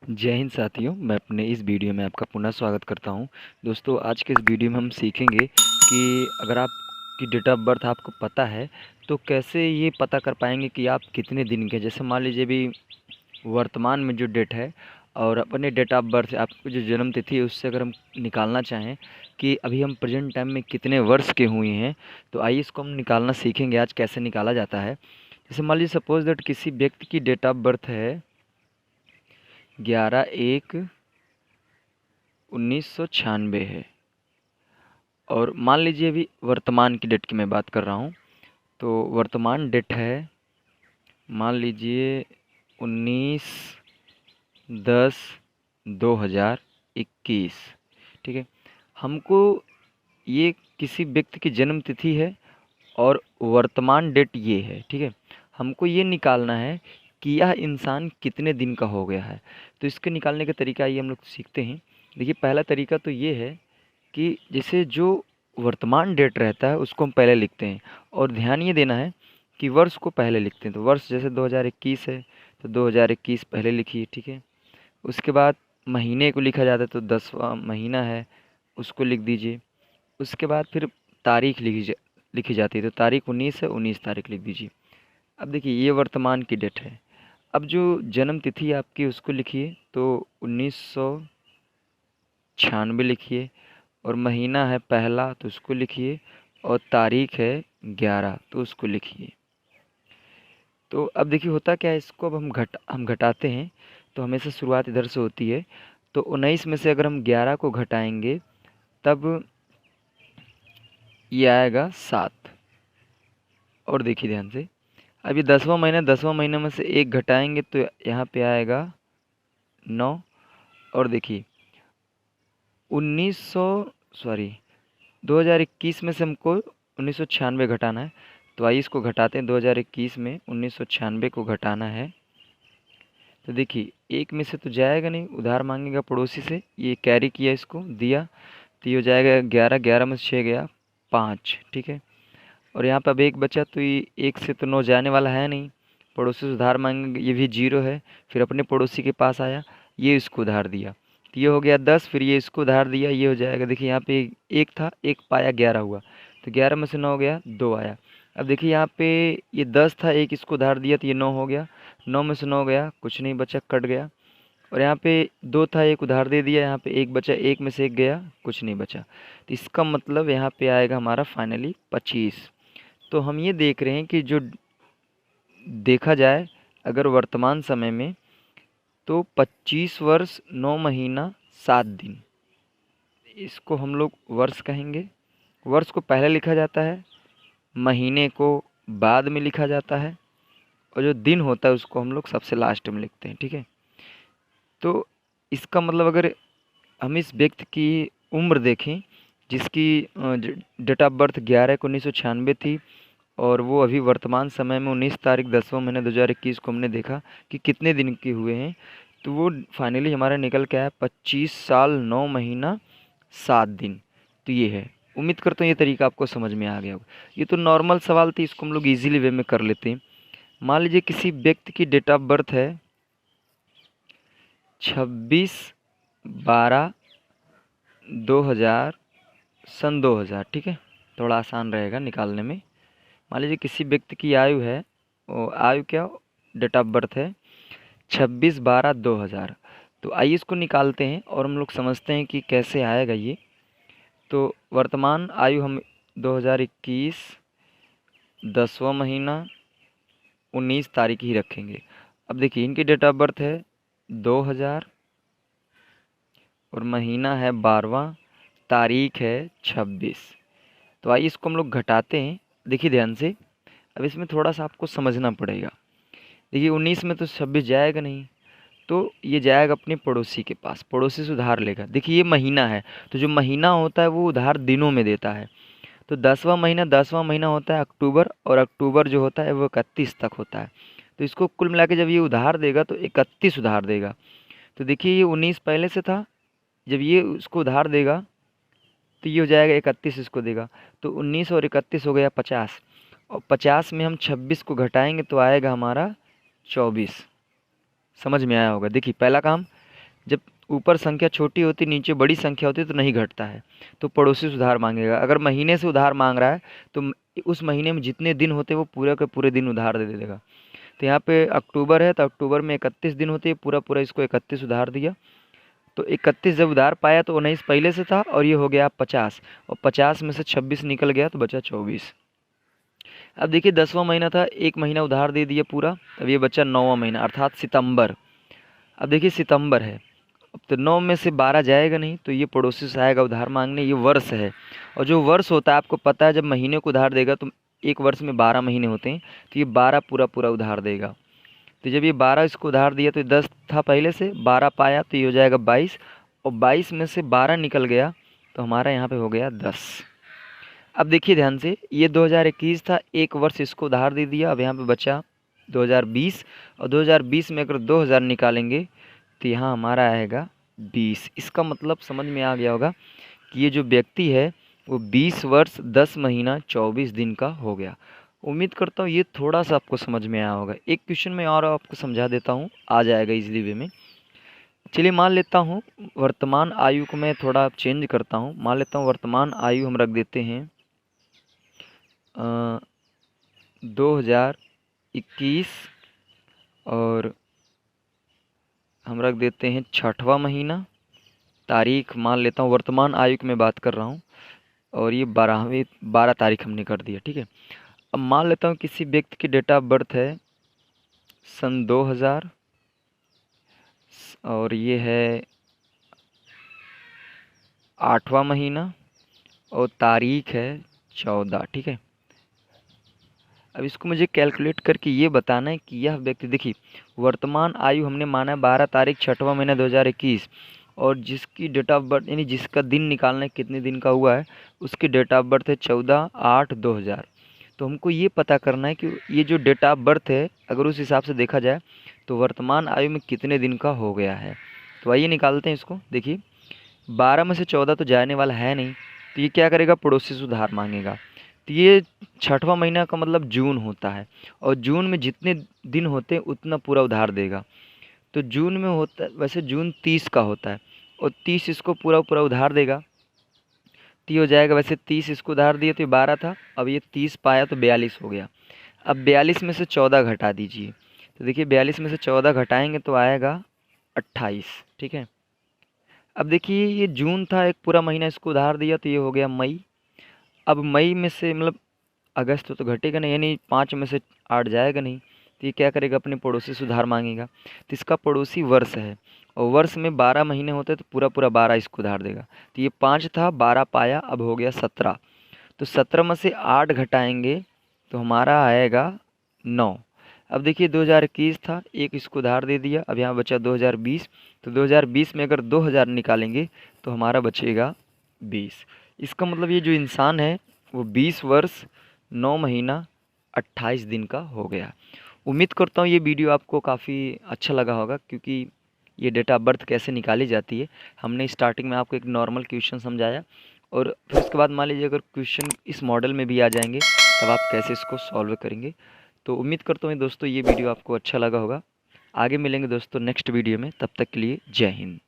जय हिंद साथियों, मैं अपने इस वीडियो में आपका पुनः स्वागत करता हूं। दोस्तों, आज के इस वीडियो में हम सीखेंगे कि अगर आपकी डेट ऑफ बर्थ आपको पता है तो कैसे ये पता कर पाएंगे कि आप कितने दिन के। जैसे मान लीजिए अभी वर्तमान में जो डेट है और अपने डेट ऑफ बर्थ आपको जो जन्म तिथि है उससे अगर हम निकालना चाहें कि अभी हम प्रेजेंट टाइम में कितने वर्ष के हुए हैं, तो आइए इसको हम निकालना सीखेंगे आज कैसे निकाला जाता है। जैसे मान लीजिए सपोज दैट किसी व्यक्ति की डेट ऑफ बर्थ है 11/1/1996 है और मान लीजिए अभी वर्तमान की डेट की मैं बात कर रहा हूँ। तो वर्तमान डेट है मान लीजिए 19/10/2021। ठीक है, हमको ये किसी व्यक्ति की जन्म तिथि है और वर्तमान डेट ये है। ठीक है, हमको ये निकालना है कि यह इंसान कितने दिन का हो गया है। तो इसके निकालने का तरीका ये हम लोग सीखते हैं। देखिए, पहला तरीका तो ये है कि जैसे जो वर्तमान डेट रहता है उसको हम पहले लिखते हैं और ध्यान ये देना है कि वर्ष को पहले लिखते हैं। तो वर्ष जैसे 2021 है तो 2021 पहले लिखिए। ठीक है, उसके बाद महीने को लिखा जाता है तो 10वां महीना है उसको लिख दीजिए। उसके बाद फिर तारीख लिखी जाती है तो तारीख 19 है, 19 तारीख लिख दीजिए। अब देखिए, ये वर्तमान की डेट है। अब जो जन्म तिथि आपकी उसको लिखिए तो 1996 लिखिए और महीना है पहला तो उसको लिखिए और तारीख है 11 तो उसको लिखिए। तो अब देखिए होता क्या है, इसको अब हम घटाते हैं तो हमेशा शुरुआत इधर से होती है। तो 19 में से अगर हम 11 को घटाएंगे तब ये आएगा 7। और देखिए ध्यान से, अब ये 10वां महीना में से एक घटाएंगे तो यहाँ पे आएगा 9। और देखिए 1900 सॉरी 2021 में से हमको 1996 घटाना है। तो आइए इसको घटाते हैं। 2021 में 1996 को घटाना है तो देखिए एक में से तो जाएगा नहीं, उधार मांगेगा पड़ोसी से। ये कैरी किया, इसको दिया तो ये हो जाएगा 11। 11 में से 6 गया 5। ठीक है, और यहाँ पे अब एक बचा तो ये एक से तो 9 जाने वाला है नहीं, पड़ोसी से उधार मांगेंगे, ये भी 0 है। फिर अपने पड़ोसी के पास आया, ये इसको उधार दिया तो ये हो गया 10। फिर ये इसको उधार दिया, ये हो जाएगा। देखिए यहाँ पे एक था, एक पाया 11 हुआ तो 11 में से 9 गया 2 आया। अब देखिए यहाँ पे ये 10 था, एक इसको उधार दिया तो ये 9 हो गया। 9 में से 9 गया, कुछ नहीं बचा, कट गया। और यहाँ पे 2 था, एक उधार दे दिया, यहाँ पे एक बचा, एक में से एक गया, कुछ नहीं बचा। तो इसका मतलब यहाँ पे आएगा हमारा फाइनली 25। तो हम ये देख रहे हैं कि जो देखा जाए अगर वर्तमान समय में तो 25 वर्ष 9 महीना 7 दिन, इसको हम लोग वर्ष कहेंगे। वर्ष को पहले लिखा जाता है, महीने को बाद में लिखा जाता है और जो दिन होता है उसको हम लोग सबसे लास्ट में लिखते हैं। ठीक है, तो इसका मतलब अगर हम इस व्यक्ति की उम्र देखें जिसकी डेट ऑफ बर्थ 11/1/1996 थी और वो अभी वर्तमान समय में 19 तारीख 10वां महीना 2021 को हमने देखा कि कितने दिन के हुए हैं, तो वो फाइनली हमारा निकल के आया 25 साल 9 महीना 7 दिन। तो ये है। उम्मीद करता हूँ ये तरीका आपको समझ में आ गया होगा। ये तो नॉर्मल सवाल थी, इसको हम लोग इजीली वे में कर लेते हैं। मान लीजिए किसी व्यक्ति की डेट ऑफ बर्थ है 26/12/2000 सन 2000। ठीक है, थोड़ा आसान रहेगा निकालने में। मान लीजिए किसी व्यक्ति की आयु है, वो आयु क्या, डेट ऑफ बर्थ है 26/12/2000। तो आइए इसको निकालते हैं और हम लोग समझते हैं कि कैसे आएगा ये। तो वर्तमान आयु हम 2021 10वां महीना 19 तारीख ही रखेंगे। अब देखिए इनकी डेट ऑफ बर्थ है 2000 और महीना है 12वां, तारीख है 26। तो आइए इसको हम लोग घटाते हैं। देखिए ध्यान से, अब इसमें थोड़ा सा आपको समझना पड़ेगा। देखिए 19 में तो 26 जाएगा नहीं, तो ये जाएगा अपने पड़ोसी के पास, पड़ोसी से उधार लेगा। देखिए ये महीना है तो जो महीना होता है वो उधार दिनों में देता है। तो 10वां महीना होता है अक्टूबर और अक्टूबर जो होता है वो 31 तक होता है। तो इसको कुल मिला के जब ये उधार देगा तो 31 उधार देगा। तो देखिए ये 19 पहले से था, जब ये उसको उधार देगा तो ये हो जाएगा 31 इसको देगा। तो 19 और 31 हो गया 50 और 50 में हम 26 को घटाएंगे तो आएगा हमारा 24। समझ में आया होगा। देखिए पहला काम जब ऊपर संख्या छोटी होती नीचे बड़ी संख्या होती तो नहीं घटता है, तो पड़ोसी से उधार मांगेगा। अगर महीने से उधार मांग रहा है तो उस महीने में जितने दिन होते वो पूरे के पूरे दिन उधार दे देगा। तो यहाँ पे अक्टूबर है तो अक्टूबर में 31 दिन होते हैं, पूरा पूरा इसको 31 उधार दिया। तो 31 जब उधार पाया तो 19 पहले से था और ये हो गया 50, और 50 में से 26 निकल गया तो बचा 24। अब देखिए 10वां महीना था, एक महीना उधार दे दिया पूरा, अब ये बचा 9वां महीना अर्थात सितंबर। अब देखिए सितंबर है, अब तो 9 में से 12 जाएगा नहीं तो ये पड़ोसी से आएगा उधार मांगने, ये वर्ष है। और जो वर्ष होता है आपको पता है, जब महीने को उधार देगा तो एक वर्ष में 12 महीने होते हैं, तो ये 12 पूरा पूरा उधार देगा। तो जब ये 12 इसको उधार दिया तो 10 था पहले से, 12 पाया तो ये हो जाएगा 22, और 22 में से 12 निकल गया तो हमारा यहाँ पे हो गया 10। अब देखिए ध्यान से, ये 2021 था, एक वर्ष इसको उधार दे दिया, अब यहाँ पे बचा 2020, और 2020 में अगर 2000 निकालेंगे तो यहाँ हमारा आएगा 20। इसका मतलब समझ में आ गया होगा कि ये जो व्यक्ति है वो 20 वर्ष 10 महीना 24 दिन का हो गया। उम्मीद करता हूँ ये थोड़ा सा आपको समझ में आया होगा। एक क्वेश्चन में और आपको समझा देता हूँ, आ जाएगा इजली वे में। चलिए मान लेता हूँ वर्तमान आयु को मैं थोड़ा चेंज करता हूँ, मान लेता हूँ वर्तमान आयु हम रख देते हैं 2021, और हम रख देते हैं 6वां महीना, तारीख मान लेता हूँ, वर्तमान आयु की मैं बात कर रहा हूँ, और ये 12 तारीख हमने कर दिया, ठीक है। अब मान लेता हूँ किसी व्यक्ति की डेट ऑफ बर्थ है सन 2000, और ये है 8वां महीना, और तारीख है 14, ठीक है। अब इसको मुझे कैलकुलेट करके ये बताना है कि यह व्यक्ति, देखिए वर्तमान आयु हमने माना है 12 तारीख 6वां महीना 2021, और जिसकी डेट ऑफ बर्थ यानी जिसका दिन निकालना है कितने दिन का हुआ है, उसकी डेट ऑफ बर्थ है 14/8/2000। तो हमको ये पता करना है कि ये जो डेट ऑफ बर्थ है अगर उस हिसाब से देखा जाए तो वर्तमान आयु में कितने दिन का हो गया है। तो आइए निकालते हैं इसको। देखिए 12 में से 14 तो जाने वाला है नहीं, तो ये क्या करेगा, पड़ोसी से उधार मांगेगा। तो ये 6वां महीना का मतलब जून होता है, और जून में जितने दिन होते हैं उतना पूरा उधार देगा। तो जून में होता, वैसे जून 30 का होता है, और 30 इसको पूरा पूरा उधार देगा, तो ये हो जाएगा, वैसे 30 इसको उधार दिए तो ये 12 था, अब ये 30 पाया तो 42 हो गया। अब 42 में से 14 घटा दीजिए, तो देखिए 42 में से 14 घटाएंगे तो आएगा 28, ठीक है। अब देखिए ये जून था, एक पूरा महीना इसको उधार दिया तो ये हो गया मई। अब मई में से मतलब अगस्त तो घटेगा नहीं, यानी 5 में से 8 जाएगा नहीं, तो ये क्या करेगा, अपने पड़ोसी से उधार मांगेगा। तो इसका पड़ोसी वर्ष है, और वर्ष में 12 महीने होते हैं तो पूरा पूरा 12 इसको उधार देगा। तो ये 5 था, 12 पाया, अब हो गया 17। तो 17 में से 8 घटाएंगे तो हमारा आएगा 9। अब देखिए 2021 था, एक इसको उधार दे दिया, अब यहाँ बचा 2020। तो 2020 में अगर 2000 निकालेंगे तो हमारा बचेगा 20। इसका मतलब ये जो इंसान है वो 20 वर्ष 9 महीना 28 दिन का हो गया। उम्मीद करता हूँ ये वीडियो आपको काफ़ी अच्छा लगा होगा, क्योंकि ये डेट ऑफ बर्थ कैसे निकाली जाती है हमने स्टार्टिंग में आपको एक नॉर्मल क्वेश्चन समझाया, और फिर उसके बाद मान लीजिए अगर क्वेश्चन इस मॉडल में भी आ जाएंगे तब आप कैसे इसको सॉल्व करेंगे। तो उम्मीद करता हूँ दोस्तों ये वीडियो आपको अच्छा लगा होगा। आगे मिलेंगे दोस्तों नेक्स्ट वीडियो में, तब तक के लिए जय हिंद।